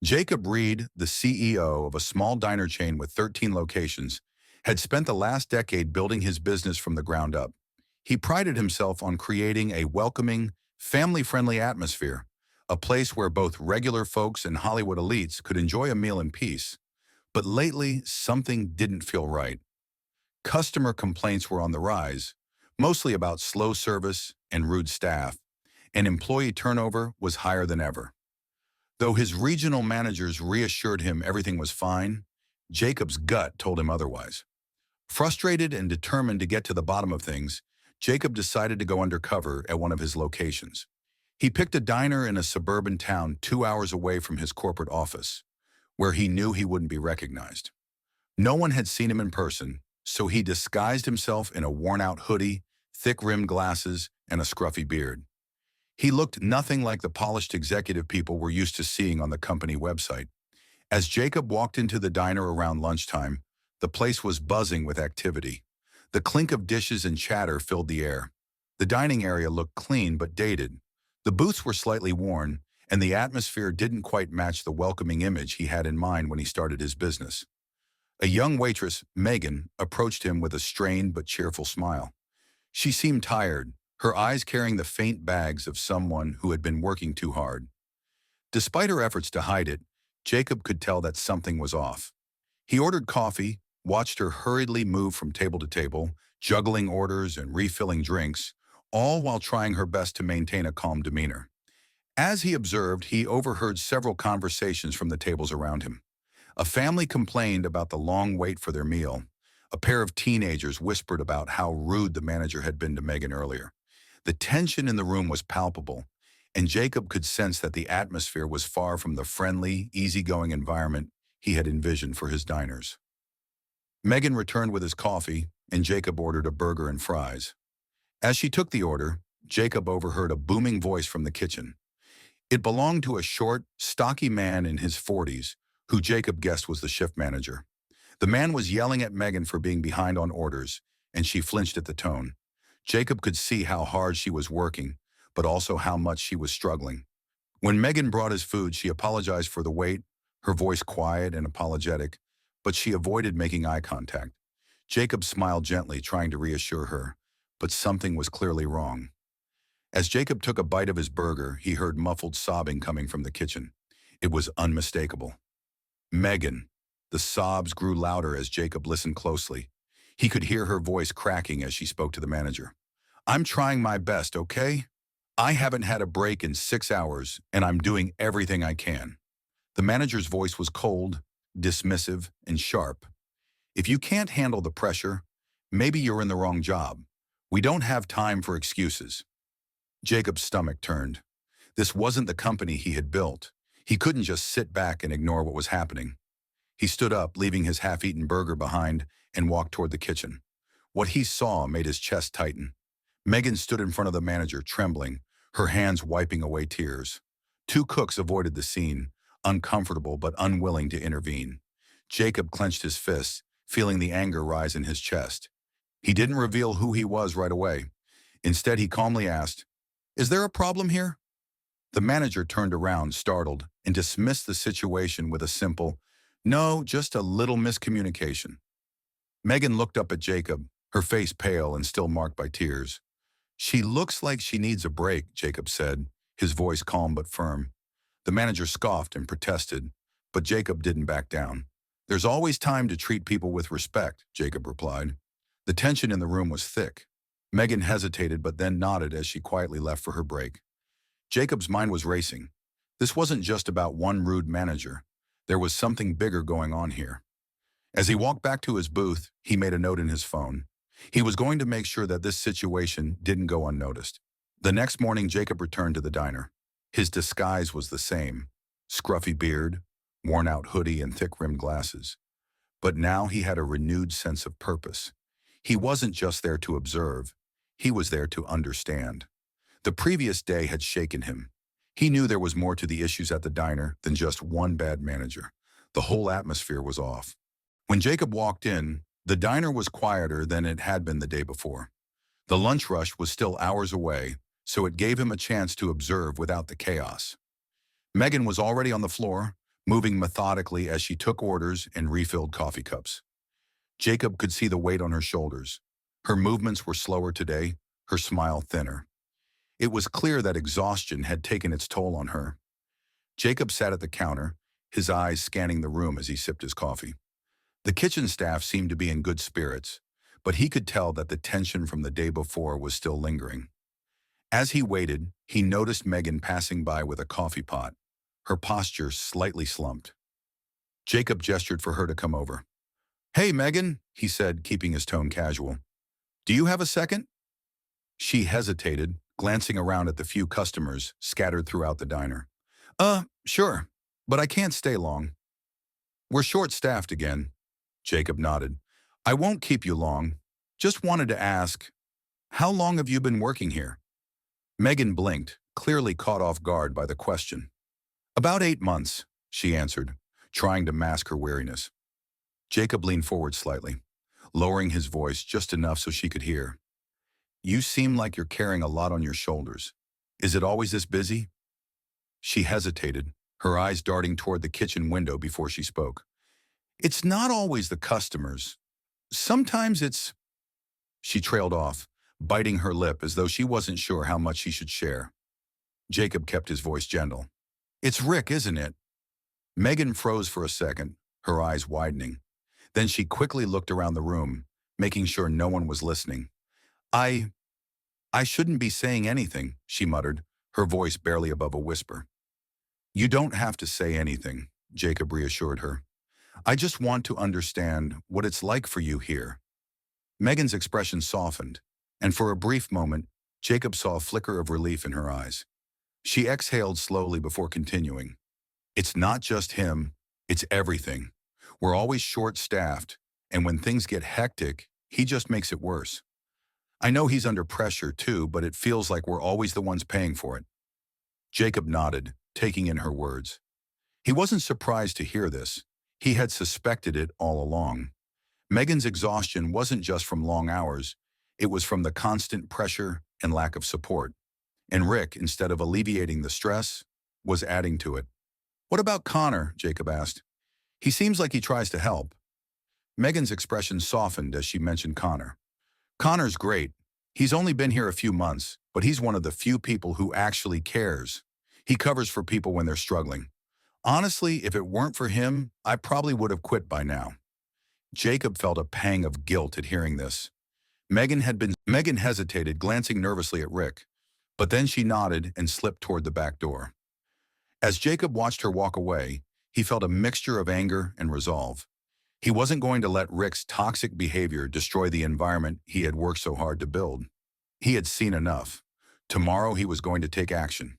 Jacob Reed, the CEO of a small diner chain with 13 locations, had spent the last decade building his business from the ground up. He prided himself on creating a welcoming, family-friendly atmosphere, a place where both regular folks and Hollywood elites could enjoy a meal in peace. But lately, something didn't feel right. Customer complaints were on the rise, mostly about slow service and rude staff, and employee turnover was higher than ever. Though his regional managers reassured him everything was fine, Jacob's gut told him otherwise. Frustrated and determined to get to the bottom of things, Jacob decided to go undercover at one of his locations. He picked a diner in a suburban town 2 hours away from his corporate office, where he knew he wouldn't be recognized. No one had seen him in person, so he disguised himself in a worn-out hoodie, thick-rimmed glasses, and a scruffy beard. He looked nothing like the polished executive people we're used to seeing on the company website. As Jacob walked into the diner around lunchtime, the place was buzzing with activity. The clink of dishes and chatter filled the air. The dining area looked clean but dated. The booths were slightly worn, and the atmosphere didn't quite match the welcoming image he had in mind when he started his business. A young waitress, Megan, approached him with a strained but cheerful smile. She seemed tired, her eyes carrying the faint bags of someone who had been working too hard. Despite her efforts to hide it, Jacob could tell that something was off. He ordered coffee, watched her hurriedly move from table to table, juggling orders and refilling drinks, all while trying her best to maintain a calm demeanor. As he observed, he overheard several conversations from the tables around him. A family complained about the long wait for their meal. A pair of teenagers whispered about how rude the manager had been to Megan earlier. The tension in the room was palpable, and Jacob could sense that the atmosphere was far from the friendly, easygoing environment he had envisioned for his diners. Megan returned with his coffee, and Jacob ordered a burger and fries. As she took the order, Jacob overheard a booming voice from the kitchen. It belonged to a short, stocky man in his 40s, who Jacob guessed was the shift manager. The man was yelling at Megan for being behind on orders, and she flinched at the tone. Jacob could see how hard she was working, but also how much she was struggling. When Megan brought his food, she apologized for the wait, her voice quiet and apologetic, but she avoided making eye contact. Jacob smiled gently, trying to reassure her, but something was clearly wrong. As Jacob took a bite of his burger, he heard muffled sobbing coming from the kitchen. It was unmistakable. Megan. The sobs grew louder as Jacob listened closely. He could hear her voice cracking as she spoke to the manager. "I'm trying my best, okay? I haven't had a break in 6 hours, and I'm doing everything I can." The manager's voice was cold, dismissive, and sharp. "If you can't handle the pressure, maybe you're in the wrong job. We don't have time for excuses." Jacob's stomach turned. This wasn't the company he had built. He couldn't just sit back and ignore what was happening. He stood up, leaving his half-eaten burger behind, and walked toward the kitchen. What he saw made his chest tighten. Megan stood in front of the manager, trembling, her hands wiping away tears. Two cooks avoided the scene, uncomfortable but unwilling to intervene. Jacob clenched his fists, feeling the anger rise in his chest. He didn't reveal who he was right away. Instead, he calmly asked, "Is there a problem here?" The manager turned around, startled, and dismissed the situation with a simple, "No, just a little miscommunication." Megan looked up at Jacob, her face pale and still marked by tears. "She looks like she needs a break," Jacob said, his voice calm but firm. The manager scoffed and protested, but Jacob didn't back down. "There's always time to treat people with respect," Jacob replied. The tension in the room was thick. Megan hesitated but then nodded as she quietly left for her break. Jacob's mind was racing. This wasn't just about one rude manager. There was something bigger going on here. As he walked back to his booth, he made a note in his phone. He was going to make sure that this situation didn't go unnoticed. The next morning, Jacob returned to the diner. His disguise was the same: scruffy beard, worn-out hoodie, and thick-rimmed glasses. But now he had a renewed sense of purpose. He wasn't just there to observe. He was there to understand. The previous day had shaken him. He knew there was more to the issues at the diner than just one bad manager. The whole atmosphere was off. When Jacob walked in, the diner was quieter than it had been the day before. The lunch rush was still hours away, so it gave him a chance to observe without the chaos. Megan was already on the floor, moving methodically as she took orders and refilled coffee cups. Jacob could see the weight on her shoulders. Her movements were slower today, her smile thinner. It was clear that exhaustion had taken its toll on her. Jacob sat at the counter, his eyes scanning the room as he sipped his coffee. The kitchen staff seemed to be in good spirits, but he could tell that the tension from the day before was still lingering. As he waited, he noticed Megan passing by with a coffee pot, her posture slightly slumped. Jacob gestured for her to come over. "Hey, Megan," he said, keeping his tone casual. "Do you have a second?" She hesitated, glancing around at the few customers scattered throughout the diner. Sure, but I can't stay long." "We're short-staffed again." Jacob nodded. "I won't keep you long. Just wanted to ask, how long have you been working here?" Megan blinked, clearly caught off guard by the question. "About 8 months," she answered, trying to mask her weariness. Jacob leaned forward slightly, lowering his voice just enough so she could hear. "You seem like you're carrying a lot on your shoulders. Is it always this busy?" She hesitated, her eyes darting toward the kitchen window before she spoke. "It's not always the customers. Sometimes it's—" She trailed off, biting her lip as though she wasn't sure how much she should share. Jacob kept his voice gentle. "It's Rick, isn't it?" Megan froze for a second, her eyes widening. Then she quickly looked around the room, making sure no one was listening. I shouldn't be saying anything," she muttered, her voice barely above a whisper. "You don't have to say anything," Jacob reassured her. "I just want to understand what it's like for you here." Megan's expression softened, and for a brief moment, Jacob saw a flicker of relief in her eyes. She exhaled slowly before continuing. "It's not just him, it's everything. We're always short-staffed, and when things get hectic, he just makes it worse. I know he's under pressure too, but it feels like we're always the ones paying for it." Jacob nodded, taking in her words. He wasn't surprised to hear this. He had suspected it all along. Megan's exhaustion wasn't just from long hours, it was from the constant pressure and lack of support. And Rick, instead of alleviating the stress, was adding to it. "What about Connor?" Jacob asked. "He seems like he tries to help." Megan's expression softened as she mentioned Connor. "Connor's great. He's only been here a few months, but he's one of the few people who actually cares. He covers for people when they're struggling. Honestly, if it weren't for him, I probably would have quit by now." Jacob felt a pang of guilt at hearing this. Megan hesitated, glancing nervously at Rick, but then she nodded and slipped toward the back door. As Jacob watched her walk away, he felt a mixture of anger and resolve. He wasn't going to let Rick's toxic behavior destroy the environment he had worked so hard to build. He had seen enough. Tomorrow he was going to take action.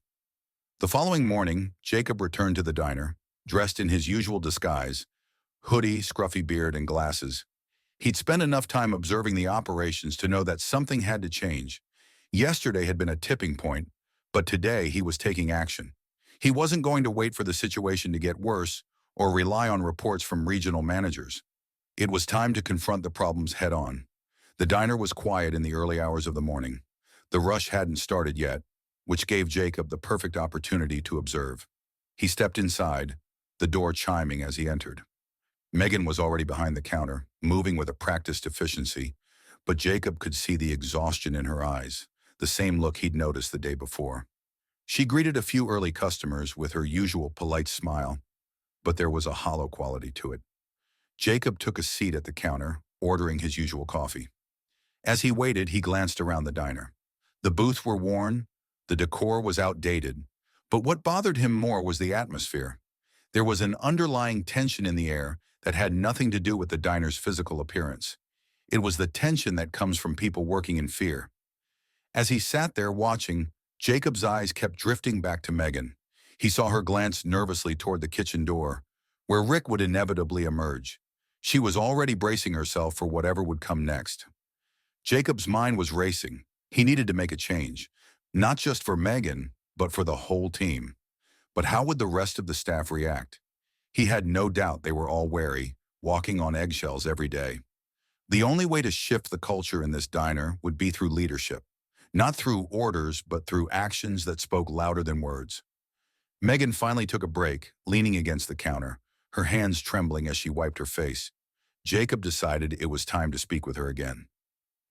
The following morning, Jacob returned to the diner, dressed in his usual disguise, hoodie, scruffy beard, and glasses. He'd spent enough time observing the operations to know that something had to change. Yesterday had been a tipping point, but today he was taking action. He wasn't going to wait for the situation to get worse or rely on reports from regional managers. It was time to confront the problems head-on. The diner was quiet in the early hours of the morning. The rush hadn't started yet, which gave Jacob the perfect opportunity to observe. He stepped inside, the door chiming as he entered. Megan was already behind the counter, moving with a practiced efficiency, but Jacob could see the exhaustion in her eyes, the same look he'd noticed the day before. She greeted a few early customers with her usual polite smile, but there was a hollow quality to it. Jacob took a seat at the counter, ordering his usual coffee. As he waited, he glanced around the diner. The booths were worn, the decor was outdated, but what bothered him more was the atmosphere. There was an underlying tension in the air that had nothing to do with the diner's physical appearance. It was the tension that comes from people working in fear. As he sat there watching, Jacob's eyes kept drifting back to Megan. He saw her glance nervously toward the kitchen door, where Rick would inevitably emerge. She was already bracing herself for whatever would come next. Jacob's mind was racing. He needed to make a change, not just for Megan, but for the whole team. But how would the rest of the staff react? He had no doubt they were all wary, walking on eggshells every day. The only way to shift the culture in this diner would be through leadership. Not through orders, but through actions that spoke louder than words. Megan finally took a break, leaning against the counter, her hands trembling as she wiped her face. Jacob decided it was time to speak with her again.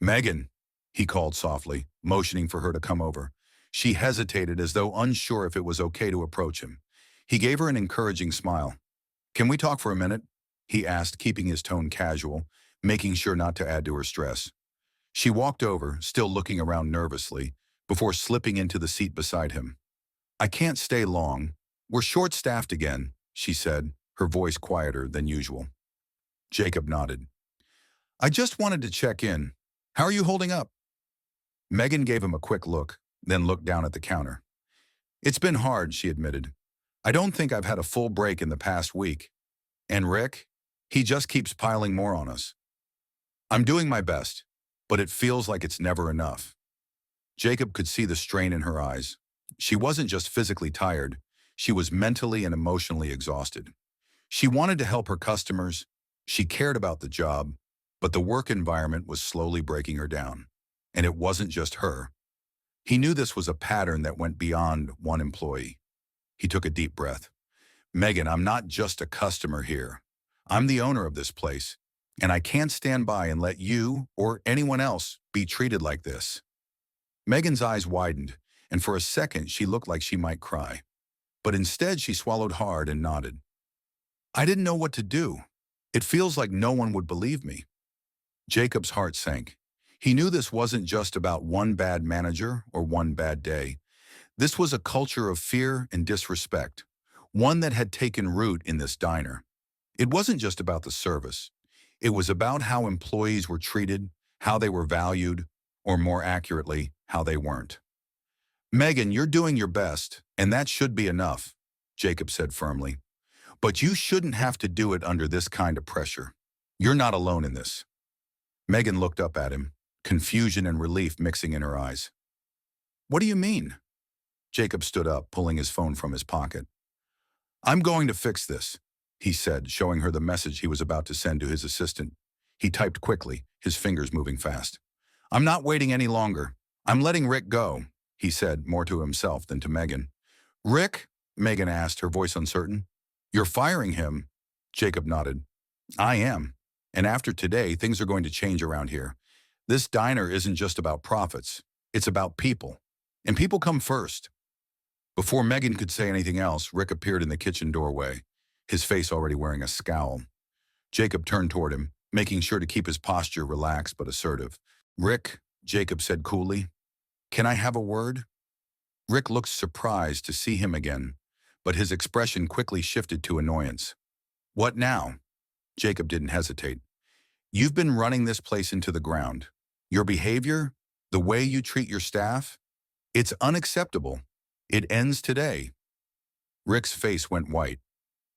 Megan, he called softly, motioning for her to come over. She hesitated as though unsure if it was okay to approach him. He gave her an encouraging smile. Can we talk for a minute? He asked, keeping his tone casual, making sure not to add to her stress. She walked over, still looking around nervously, before slipping into the seat beside him. I can't stay long. We're short-staffed again, she said, her voice quieter than usual. Jacob nodded. I just wanted to check in. How are you holding up? Megan gave him a quick look, then looked down at the counter. It's been hard, she admitted. I don't think I've had a full break in the past week. And Rick? He just keeps piling more on us. I'm doing my best, but it feels like it's never enough. Jacob could see the strain in her eyes. She wasn't just physically tired, she was mentally and emotionally exhausted. She wanted to help her customers, she cared about the job, but the work environment was slowly breaking her down. And it wasn't just her. He knew this was a pattern that went beyond one employee. He took a deep breath. Megan, I'm not just a customer here. I'm the owner of this place, and I can't stand by and let you or anyone else be treated like this. Megan's eyes widened, and for a second she looked like she might cry. But instead she swallowed hard and nodded. I didn't know what to do. It feels like no one would believe me. Jacob's heart sank. He knew this wasn't just about one bad manager or one bad day. This was a culture of fear and disrespect, one that had taken root in this diner. It wasn't just about the service. It was about how employees were treated, how they were valued, or more accurately, how they weren't. Megan, you're doing your best, and that should be enough, Jacob said firmly. But you shouldn't have to do it under this kind of pressure. You're not alone in this. Megan looked up at him, confusion and relief mixing in her eyes. What do you mean? Jacob stood up, pulling his phone from his pocket. I'm going to fix this, he said, showing her the message he was about to send to his assistant. He typed quickly, his fingers moving fast. I'm not waiting any longer. I'm letting Rick go, he said, more to himself than to Megan. Rick? Megan asked, her voice uncertain. You're firing him? Jacob nodded. I am. And after today, things are going to change around here. This diner isn't just about profits. It's about people. And people come first. Before Megan could say anything else, Rick appeared in the kitchen doorway, his face already wearing a scowl. Jacob turned toward him, making sure to keep his posture relaxed but assertive. Rick, Jacob said coolly, can I have a word? Rick looked surprised to see him again, but his expression quickly shifted to annoyance. What now? Jacob didn't hesitate. You've been running this place into the ground. Your behavior, the way you treat your staff, it's unacceptable. It ends today. Rick's face went white.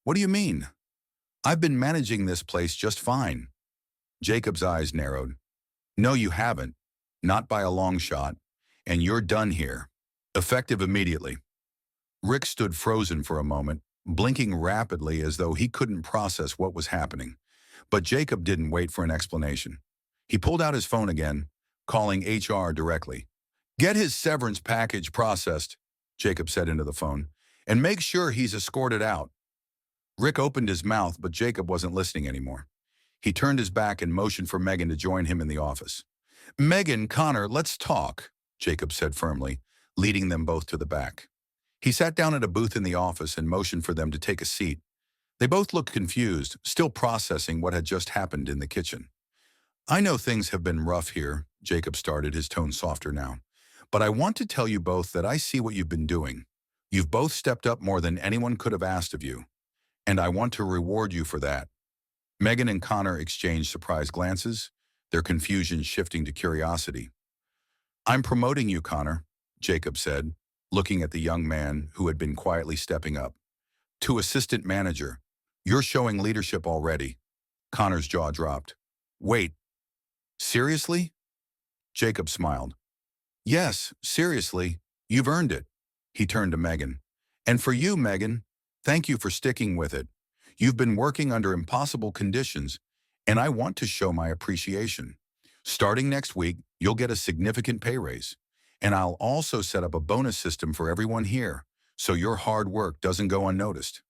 What do you mean? I've been managing this place just fine. Jacob's eyes narrowed. No, you haven't. Not by a long shot. And you're done here. Effective immediately. Rick stood frozen for a moment, blinking rapidly as though he couldn't process what was happening. But Jacob didn't wait for an explanation. He pulled out his phone again, calling HR directly. Get his severance package processed, Jacob said into the phone, and make sure he's escorted out. Rick opened his mouth, but Jacob wasn't listening anymore. He turned his back and motioned for Megan to join him in the office. Megan, Connor, let's talk, Jacob said firmly, leading them both to the back. He sat down at a booth in the office and motioned for them to take a seat. They both looked confused, still processing what had just happened in the kitchen. I know things have been rough here, Jacob started, his tone softer now. But I want to tell you both that I see what you've been doing. You've both stepped up more than anyone could have asked of you. And I want to reward you for that. Megan and Connor exchanged surprised glances, their confusion shifting to curiosity. I'm promoting you, Connor, Jacob said, looking at the young man who had been quietly stepping up. To assistant manager. You're showing leadership already. Connor's jaw dropped. Wait. Seriously? Jacob smiled. Yes, seriously. You've earned it. He turned to Megan. And for you, Megan, thank you for sticking with it. You've been working under impossible conditions, and I want to show my appreciation. Starting next week, you'll get a significant pay raise. And I'll also set up a bonus system for everyone here, so your hard work doesn't go unnoticed.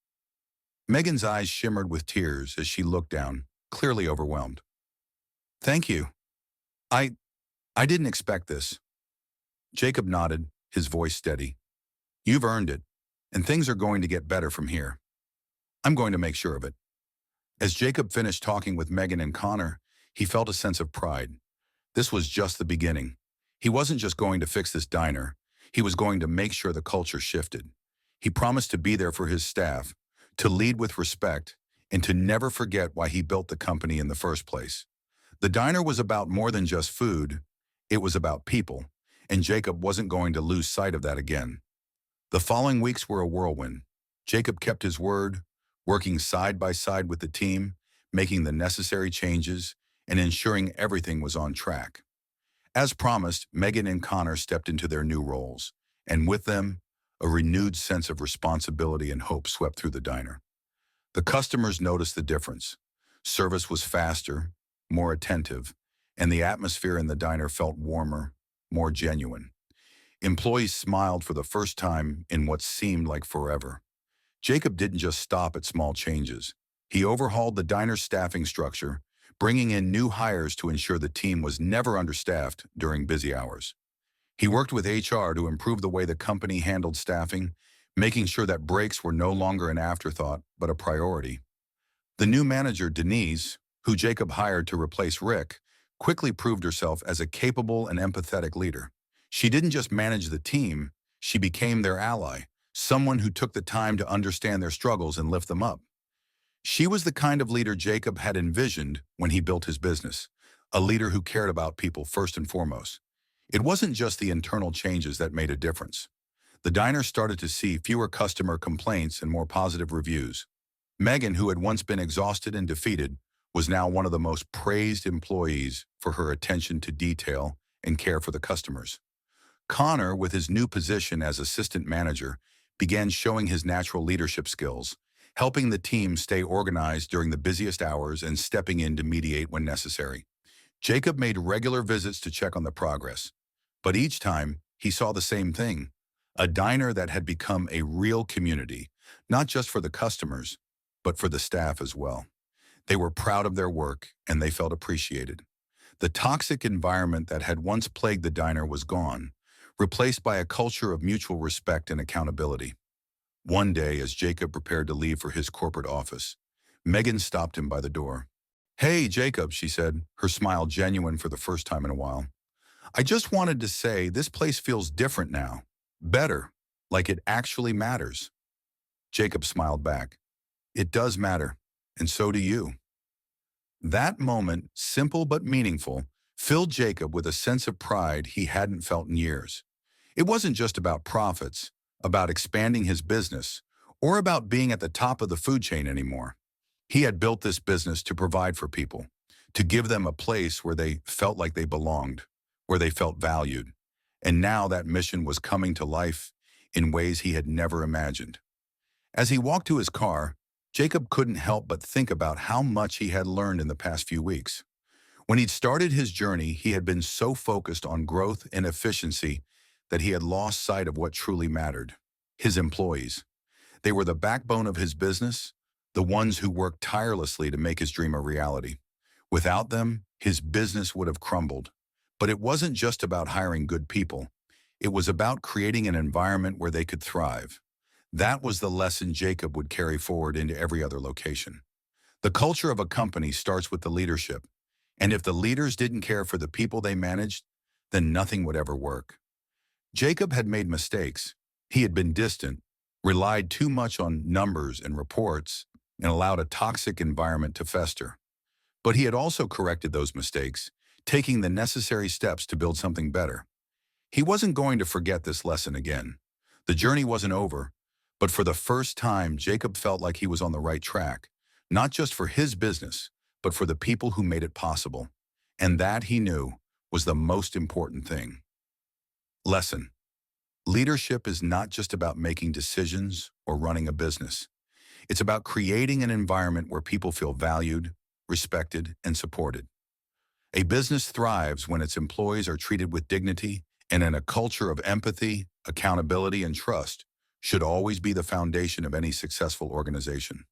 Megan's eyes shimmered with tears as she looked down, clearly overwhelmed. Thank you. I, I didn't expect this. Jacob nodded, his voice steady. You've earned it, and things are going to get better from here. I'm going to make sure of it. As Jacob finished talking with Megan and Connor, he felt a sense of pride. This was just the beginning. He wasn't just going to fix this diner. He was going to make sure the culture shifted. He promised to be there for his staff, to lead with respect, and to never forget why he built the company in the first place. The diner was about more than just food. It was about people, and Jacob wasn't going to lose sight of that again. The following weeks were a whirlwind. Jacob kept his word, working side by side with the team, making the necessary changes, and ensuring everything was on track. As promised, Megan and Connor stepped into their new roles, and with them, a renewed sense of responsibility and hope swept through the diner. The customers noticed the difference. Service was faster, more attentive, and the atmosphere in the diner felt warmer, more genuine. Employees smiled for the first time in what seemed like forever. Jacob didn't just stop at small changes. He overhauled the diner's staffing structure, bringing in new hires to ensure the team was never understaffed during busy hours. He worked with HR to improve the way the company handled staffing, making sure that breaks were no longer an afterthought, but a priority. The new manager, Denise, who Jacob hired to replace Rick, quickly proved herself as a capable and empathetic leader. She didn't just manage the team, she became their ally, someone who took the time to understand their struggles and lift them up. She was the kind of leader Jacob had envisioned when he built his business, a leader who cared about people first and foremost. It wasn't just the internal changes that made a difference. The diner started to see fewer customer complaints and more positive reviews. Megan, who had once been exhausted and defeated, was now one of the most praised employees for her attention to detail and care for the customers. Connor, with his new position as assistant manager, began showing his natural leadership skills, helping the team stay organized during the busiest hours and stepping in to mediate when necessary. Jacob made regular visits to check on the progress, but each time he saw the same thing, a diner that had become a real community, not just for the customers, but for the staff as well. They were proud of their work and they felt appreciated. The toxic environment that had once plagued the diner was gone, replaced by a culture of mutual respect and accountability. One day, as Jacob prepared to leave for his corporate office, Megan stopped him by the door. Hey, Jacob, she said, her smile genuine for the first time in a while. I just wanted to say this place feels different now. Better, like it actually matters. Jacob smiled back. It does matter, and so do you. That moment, simple but meaningful, filled Jacob with a sense of pride he hadn't felt in years. It wasn't just about profits, about expanding his business, or about being at the top of the food chain anymore. He had built this business to provide for people, to give them a place where they felt like they belonged, where they felt valued. And now that mission was coming to life in ways he had never imagined. As he walked to his car, Jacob couldn't help but think about how much he had learned in the past few weeks. When he'd started his journey, he had been so focused on growth and efficiency that he had lost sight of what truly mattered: his employees. They were the backbone of his business, the ones who worked tirelessly to make his dream a reality. Without them, his business would have crumbled. But it wasn't just about hiring good people. It was about creating an environment where they could thrive. That was the lesson Jacob would carry forward into every other location. The culture of a company starts with the leadership, and if the leaders didn't care for the people they managed, then nothing would ever work. Jacob had made mistakes. He had been distant, relied too much on numbers and reports, and allowed a toxic environment to fester. But he had also corrected those mistakes, taking the necessary steps to build something better. He wasn't going to forget this lesson again. The journey wasn't over, but for the first time, Jacob felt like he was on the right track, not just for his business, but for the people who made it possible. And that, he knew, was the most important thing. Lesson: leadership is not just about making decisions or running a business. It's about creating an environment where people feel valued, respected, and supported. A business thrives when its employees are treated with dignity and in a culture of empathy, accountability, and trust. should always be the foundation of any successful organization.